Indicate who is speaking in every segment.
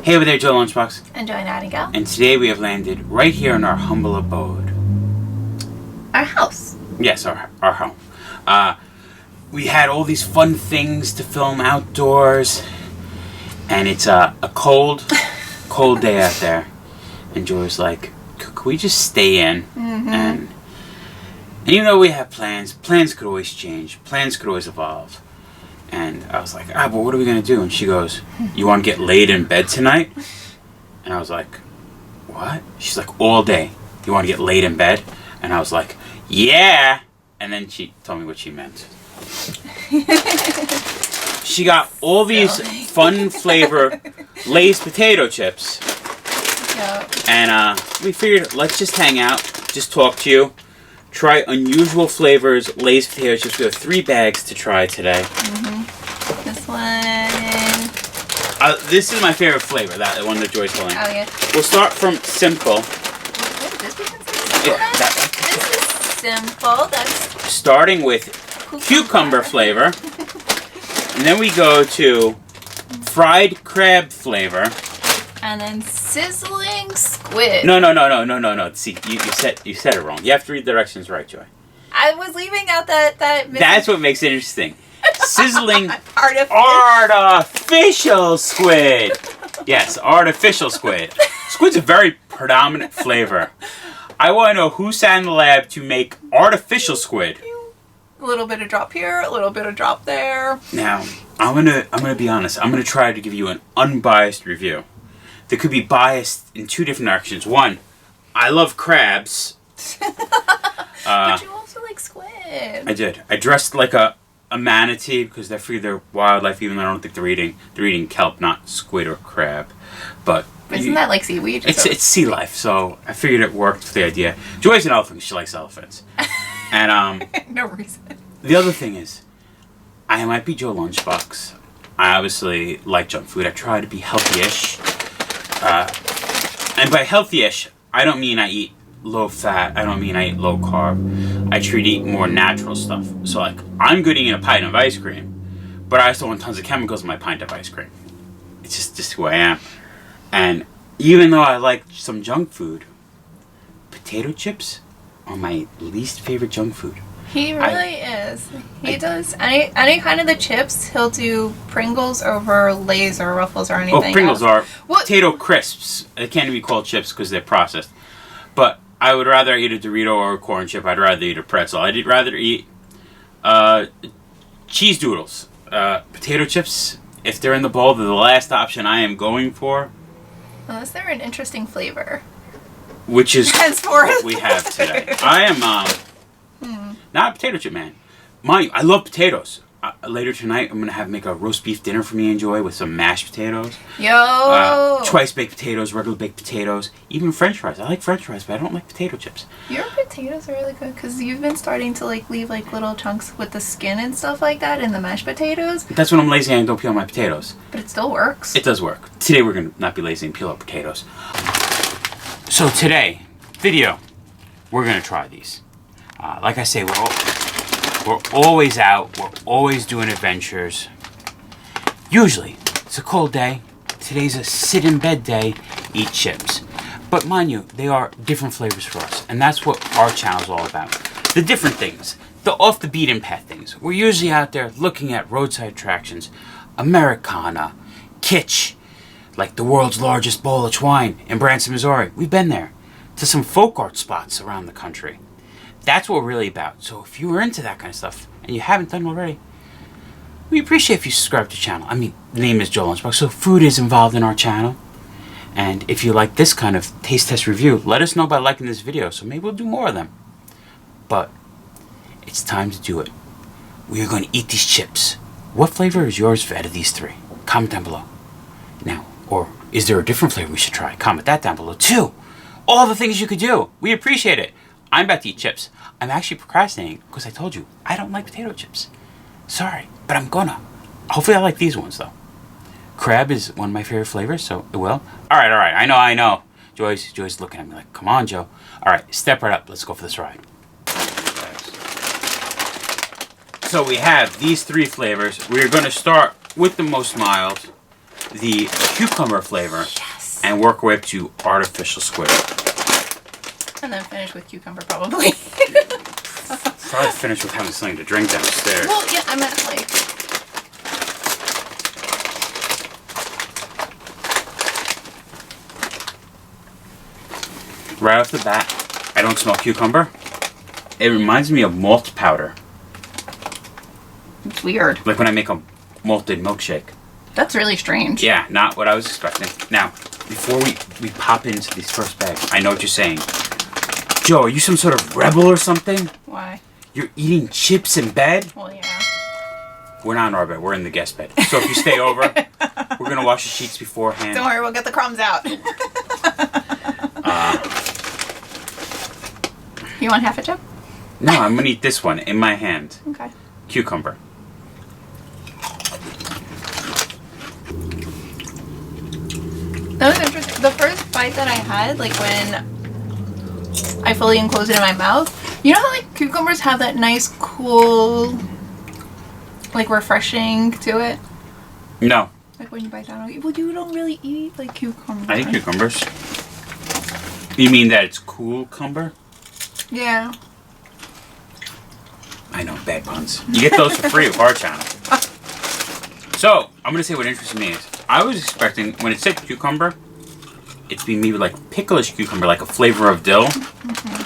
Speaker 1: Hey over there, Joe Lunchbox.
Speaker 2: And Joy Nightingale.
Speaker 1: And today we have landed right here in our humble abode.
Speaker 2: Our house.
Speaker 1: Yes, our home. We had all these fun things to film outdoors. And it's a cold day out there. And Joy's like, could we just stay in?
Speaker 2: Mm-hmm.
Speaker 1: And you know we have plans. Plans could always change. Plans could always evolve. And I was like, but what are we going to do? And she goes, you want to get laid in bed tonight? And I was like, what? She's like, all day. You want to get laid in bed? And I was like, yeah. And then she told me what she meant. She got all these fun flavor Lay's potato chips.
Speaker 2: Yep.
Speaker 1: And we figured, let's just hang out, just talk to you. Try unusual flavors, Lay's potato chips. We have 3 bags to try today.
Speaker 2: Mm-hmm. This one.
Speaker 1: This is my favorite flavor, that one that Joy's holding.
Speaker 2: Oh, yeah.
Speaker 1: We'll start from simple.
Speaker 2: What is this? This is simple. That's
Speaker 1: starting with cucumber flavor. And then we go to fried crab flavor.
Speaker 2: And then sizzling squid.
Speaker 1: No. See, you said it wrong. You have to read the directions right, Joy.
Speaker 2: I was leaving out that
Speaker 1: That's what makes it interesting. Sizzling
Speaker 2: artificial
Speaker 1: squid. Yes, artificial squid. Squid's a very predominant flavor. I want to know who sat in the lab to make artificial squid.
Speaker 2: A little bit of drop here, a little bit of drop there.
Speaker 1: Now, I'm gonna be honest. I'm gonna try to give you an unbiased review. That could be biased in 2 different directions. One, I love crabs.
Speaker 2: But you also like squid.
Speaker 1: I did. I dressed like a manatee because I figure they're wildlife, even though I don't think they're eating kelp, not squid or crab. But
Speaker 2: isn't that like seaweed?
Speaker 1: It's sea life, so I figured it worked for the idea. Joy's an elephant. She likes elephants. And
Speaker 2: no reason.
Speaker 1: The other thing is, I might be Joe Lunchbox. I obviously like junk food. I try to be healthy-ish. And by healthy-ish, I don't mean I eat low fat. I don't mean I eat low carb. I try to eat more natural stuff. So, like, I'm good eating a pint of ice cream, but I still want tons of chemicals in my pint of ice cream. It's just who I am. And even though I like some junk food, potato chips are my least favorite junk food.
Speaker 2: He really is. He does any kind of the chips. He'll do Pringles over Lay's or Ruffles or anything.
Speaker 1: Oh, Pringles are potato crisps. They can't be called chips because they're processed. But I would rather eat a Dorito or a corn chip. I'd rather eat a pretzel. I'd rather eat cheese doodles. Potato chips, if they're in the bowl, they're the last option I am going for.
Speaker 2: Unless they're an interesting flavor.
Speaker 1: Which is what we have today. I am not a potato chip man. Mind you, I love potatoes. Later tonight, I'm going to make a roast beef dinner for me and Joy with some mashed potatoes.
Speaker 2: Yo!
Speaker 1: Twice baked potatoes, regular baked potatoes, even French fries. I like French fries, but I don't like potato chips.
Speaker 2: Your potatoes are really good because you've been starting to leave little chunks with the skin and stuff like that in the mashed potatoes.
Speaker 1: That's when I'm lazy and don't peel my potatoes.
Speaker 2: But it still works.
Speaker 1: It does work. Today we're going to not be lazy and peel our potatoes. So today, video, we're going to try these. Like I say, we're always out. We're always doing adventures. Usually, it's a cold day. Today's a sit-in-bed day, eat chips. But mind you, they are different flavors for us. And that's what our channel's all about. The different things. The off-the-beaten-path things. We're usually out there looking at roadside attractions. Americana. Kitsch. Like the world's largest Bowlage wine in Branson, Missouri. We've been there. To some folk art spots around the country. That's what we're really about. So if you are into that kind of stuff, and you haven't done already, we appreciate if you subscribe to the channel. I mean, the name is Joe Lunchbox, so food is involved in our channel. And if you like this kind of taste test review, let us know by liking this video, so maybe we'll do more of them. But it's time to do it. We are going to eat these chips. What flavor is yours out of these 3? Comment down below. Now, or is there a different flavor we should try? Comment that down below too. All the things you could do. We appreciate it. I'm about to eat chips. I'm actually procrastinating because I told you I don't like potato chips. Sorry, but I'm gonna. Hopefully I like these ones though. Crab is one of my favorite flavors, so it will. All right. I know. Joy's looking at me like, come on, Joe. All right, step right up. Let's go for this ride. So we have these 3 flavors. We're going to start with the most mild. the cucumber flavor.
Speaker 2: Yes.
Speaker 1: And work our way up to artificial squid.
Speaker 2: And then finish with cucumber, probably.
Speaker 1: Probably finish with having something to drink downstairs.
Speaker 2: Well, yeah, I meant like.
Speaker 1: Right off the bat, I don't smell cucumber. It reminds me of malt powder.
Speaker 2: It's weird.
Speaker 1: Like when I make a malted milkshake.
Speaker 2: That's really strange.
Speaker 1: Yeah, not what I was expecting. Now, before we pop into these first bags, I know what you're saying. Joe, are you some sort of rebel or something?
Speaker 2: Why?
Speaker 1: You're eating chips in bed?
Speaker 2: Well, yeah.
Speaker 1: We're not in our bed. We're in the guest bed. So if you stay over, we're going to wash the sheets beforehand.
Speaker 2: Don't worry, we'll get the crumbs out. You want half a chip?
Speaker 1: No, I'm going to eat this one in my hand.
Speaker 2: Okay.
Speaker 1: Cucumber.
Speaker 2: That was interesting. The first bite that I had, like when I fully enclosed it in my mouth, you know how like cucumbers have that nice, cool, like refreshing to it?
Speaker 1: No.
Speaker 2: Like when you bite down, well, you don't really eat like cucumbers.
Speaker 1: I eat cucumbers. You mean that it's cool cumber?
Speaker 2: Yeah.
Speaker 1: I know, bad puns. You get those for free with our channel. So, I'm going to say what interests me is, I was expecting, when it said cucumber, it to be maybe like picklish cucumber, like a flavor of dill.
Speaker 2: Mm-hmm.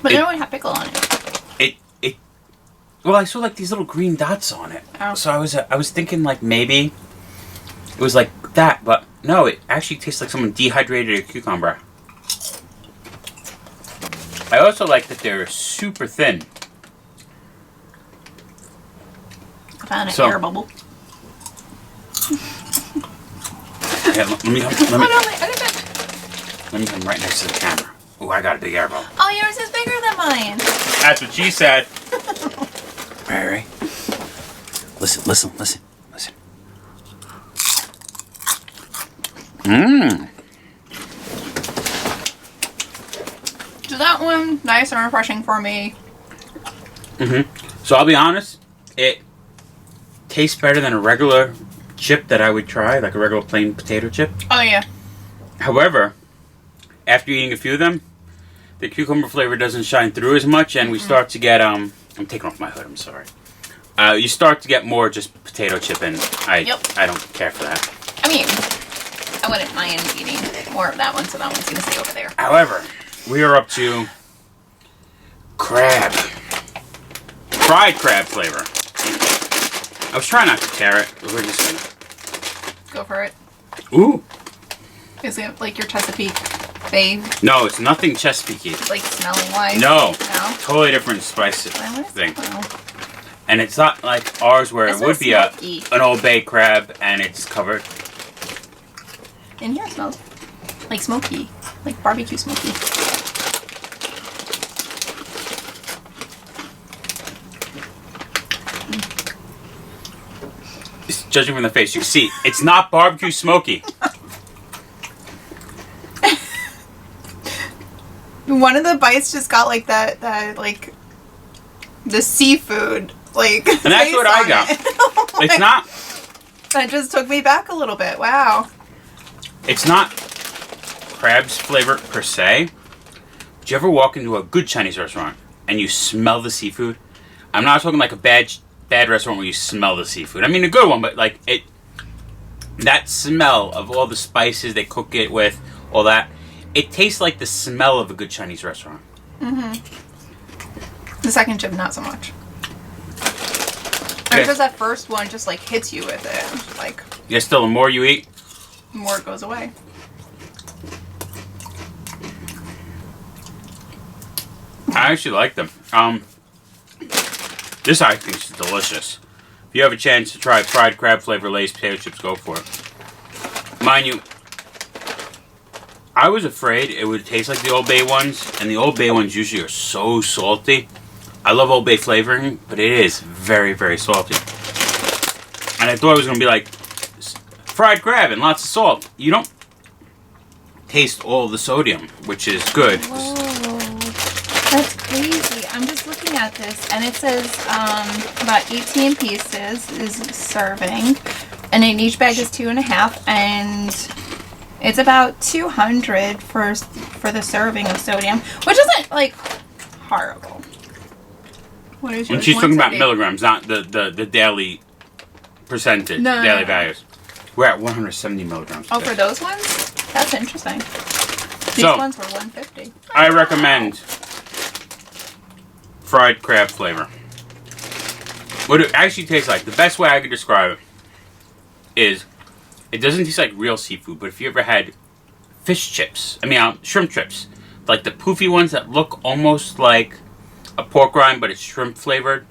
Speaker 2: But they don't have pickle on it.
Speaker 1: Well, I saw like these little green dots on it.
Speaker 2: Oh.
Speaker 1: So I was thinking like maybe it was like that, but no, it actually tastes like someone dehydrated a cucumber. I also like that they're super thin.
Speaker 2: I found an
Speaker 1: So-
Speaker 2: air bubble.
Speaker 1: Yeah, let me
Speaker 2: Oh, no, I did it.
Speaker 1: let me come right next to the camera. Oh, I got a big air bubble.
Speaker 2: Oh, yours is bigger than mine.
Speaker 1: That's what she said. Right. Listen. Mmm.
Speaker 2: So that one, nice and refreshing for me.
Speaker 1: So I'll be honest, it tastes better than a regular chip that I would try, like a regular plain potato chip.
Speaker 2: Oh, yeah.
Speaker 1: However, after eating a few of them, the cucumber flavor doesn't shine through as much, and we start to get I'm taking off my hood. I'm sorry. You start to get more just potato chip, and I don't care for that.
Speaker 2: I mean, I wouldn't mind eating more of that one, so that one's going to stay over there.
Speaker 1: However, we are up to crab, fried crab flavor. I was trying not to tear it, but we're just gonna
Speaker 2: Go for it.
Speaker 1: Ooh.
Speaker 2: Is it like your Chesapeake fave?
Speaker 1: No, it's nothing Chesapeake-y.
Speaker 2: Like smelling wise?
Speaker 1: No.
Speaker 2: No?
Speaker 1: Totally different spice
Speaker 2: Well, what is
Speaker 1: thing.
Speaker 2: that? Oh.
Speaker 1: And it's not like ours where
Speaker 2: It
Speaker 1: it would
Speaker 2: smells
Speaker 1: be
Speaker 2: smoky.
Speaker 1: an Old Bay crab and it's covered.
Speaker 2: In here it smells like smoky. Like barbecue smoky.
Speaker 1: Just judging from the face, you can see it's not barbecue smoky.
Speaker 2: One of the bites just got like that like the seafood like.
Speaker 1: And that's
Speaker 2: taste
Speaker 1: what I
Speaker 2: on
Speaker 1: got.
Speaker 2: it.
Speaker 1: It's not.
Speaker 2: That just took me back a little bit. Wow.
Speaker 1: It's not crab's flavor per se. Do you ever walk into a good Chinese restaurant and you smell the seafood? I'm not talking like a bad restaurant where you smell the seafood. I mean a good one, but like that smell of all the spices they cook it with, all that, it tastes like the smell of a good Chinese restaurant.
Speaker 2: The second chip, not so much.
Speaker 1: Okay.
Speaker 2: Because that first one just like hits you with it. Like,
Speaker 1: Yeah, still the more you eat,
Speaker 2: the more it goes away.
Speaker 1: I actually like them. This I think is delicious. If you have a chance to try fried crab flavor Lay's potato chips, go for it. Mind you, I was afraid it would taste like the Old Bay ones, and the Old Bay ones usually are so salty. I love Old Bay flavoring, but it is very, very salty. And I thought it was going to be like fried crab and lots of salt. You don't taste all the sodium, which is good.
Speaker 2: Whoa. That's crazy. I'm just looking at this, and it says about 18 pieces is serving, and in each bag is 2.5, and it's about 200 for the serving of sodium, which isn't like horrible. What is yours?
Speaker 1: And she's talking about
Speaker 2: 170.
Speaker 1: milligrams, not the daily percentage,
Speaker 2: No.
Speaker 1: daily values. We're at 170 milligrams.
Speaker 2: Oh,
Speaker 1: today.
Speaker 2: for those ones? That's interesting. These
Speaker 1: So,
Speaker 2: ones were 150.
Speaker 1: I recommend fried crab flavor. What it actually tastes like, the best way I could describe it is, it doesn't taste like real seafood, but if you ever had fish chips, shrimp chips, like the poofy ones that look almost like a pork rind, but it's shrimp flavored,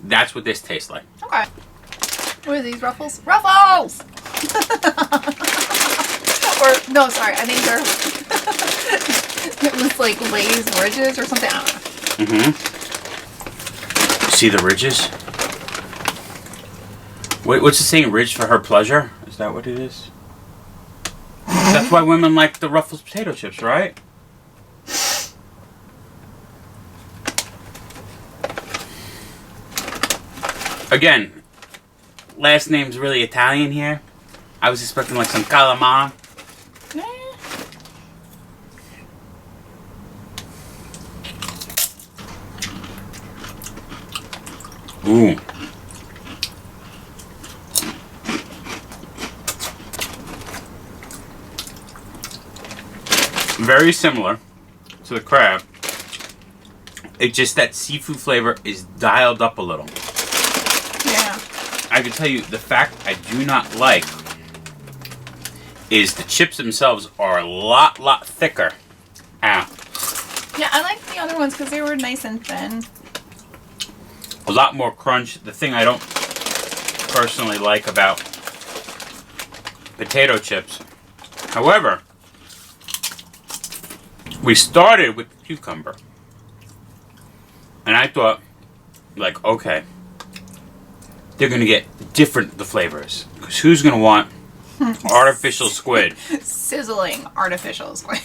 Speaker 1: that's what this tastes like.
Speaker 2: Okay. What are these, Ruffles? Ruffles! Or, no, sorry, I think they're... it was like Lay's Ridges or something. I don't know.
Speaker 1: See the ridges? What's the saying? Ridge for her pleasure? Is that what it is? That's why women like the Ruffles potato chips, right? Again, last name's really Italian here. I was expecting like some calamari. Ooh. Very similar to the crab. It's just that seafood flavor is dialed up a little.
Speaker 2: Yeah.
Speaker 1: I can tell you the fact I do not like is the chips themselves are a lot thicker.
Speaker 2: Yeah, I like the other ones because they were nice and thin.
Speaker 1: A lot more crunch. The thing I don't personally like about potato chips. However, we started with the cucumber. And I thought, like, okay, they're going to get the flavors. Because who's going to want artificial squid?
Speaker 2: Sizzling artificial squid.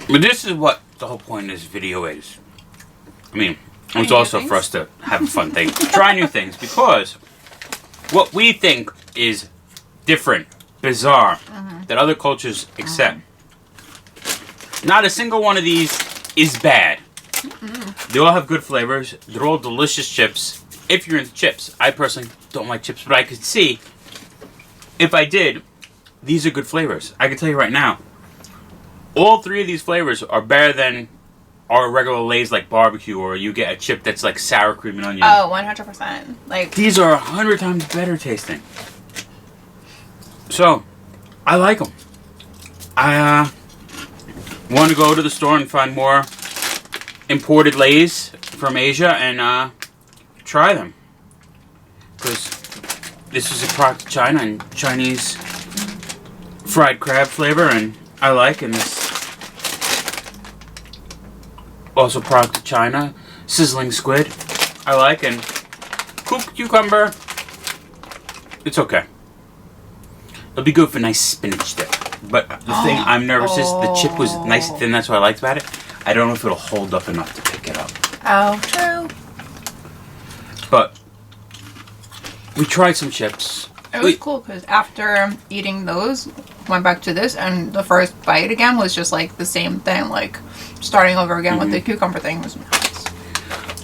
Speaker 1: But this is what the whole point of this video is. I mean,
Speaker 2: Try
Speaker 1: it's
Speaker 2: new
Speaker 1: also
Speaker 2: things.
Speaker 1: for us to have a fun thing. Try new things. Because what we think is different, bizarre, that other cultures accept. Not a single one of these is bad. They all have good flavors. They're all delicious chips. If you're into chips. I personally don't like chips, but I could see, if I did, these are good flavors. I can tell you right now, all three of these flavors are better than our regular Lay's like barbecue, or you get a chip that's like sour cream and onion.
Speaker 2: Oh, 100%. Like,
Speaker 1: These are 100 times better tasting. So, I like them. I want to go to the store and find more imported Lay's from Asia and try them. Because this is a product of China and Chinese fried crab flavor, and I like, and this also product of China, sizzling squid, I like, and cooked cucumber, it's okay. It'll be good for nice spinach dip. But the thing I'm nervous is the chip was nice and thin, that's what I liked about it. I don't know if it'll hold up enough to pick it up.
Speaker 2: oh, true.
Speaker 1: But we tried some chips.
Speaker 2: It was cool because after eating those, went back to this, and the first bite again was just like the same thing, like starting over again with the cucumber thing was nice.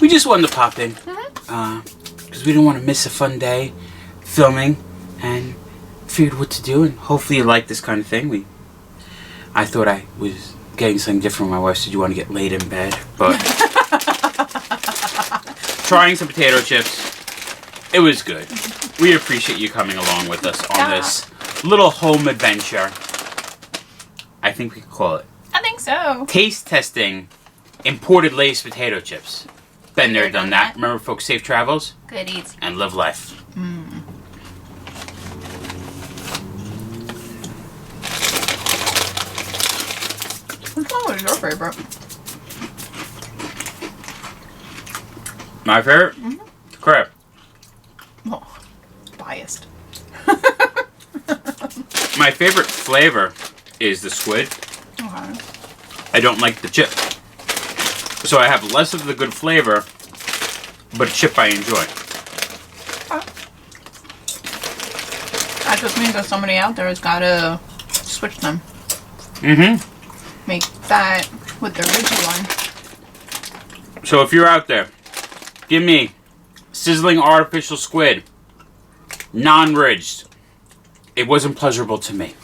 Speaker 1: We just wanted to pop in because we didn't want to miss a fun day filming, and figured what to do, and hopefully you like this kind of thing. I thought I was getting something different. My wife said you want to get laid in bed, but trying some potato chips, it was good. We appreciate you coming along with us on this little home adventure. I think we could call it.
Speaker 2: I think so.
Speaker 1: Taste testing imported Lay's potato chips. Been there, done that. Remember, folks, safe travels
Speaker 2: Good eats.
Speaker 1: and live life.
Speaker 2: Which one was your favorite?
Speaker 1: My favorite? Crab.
Speaker 2: Oh, biased.
Speaker 1: My favorite flavor is the squid.
Speaker 2: Okay.
Speaker 1: I don't like the chip. So I have less of the good flavor, but a chip I enjoy.
Speaker 2: That just means that somebody out there has got to switch them.
Speaker 1: Mm-hmm.
Speaker 2: Make that with the ridgy one.
Speaker 1: So if you're out there, give me sizzling artificial squid, non-ridged. It wasn't pleasurable to me.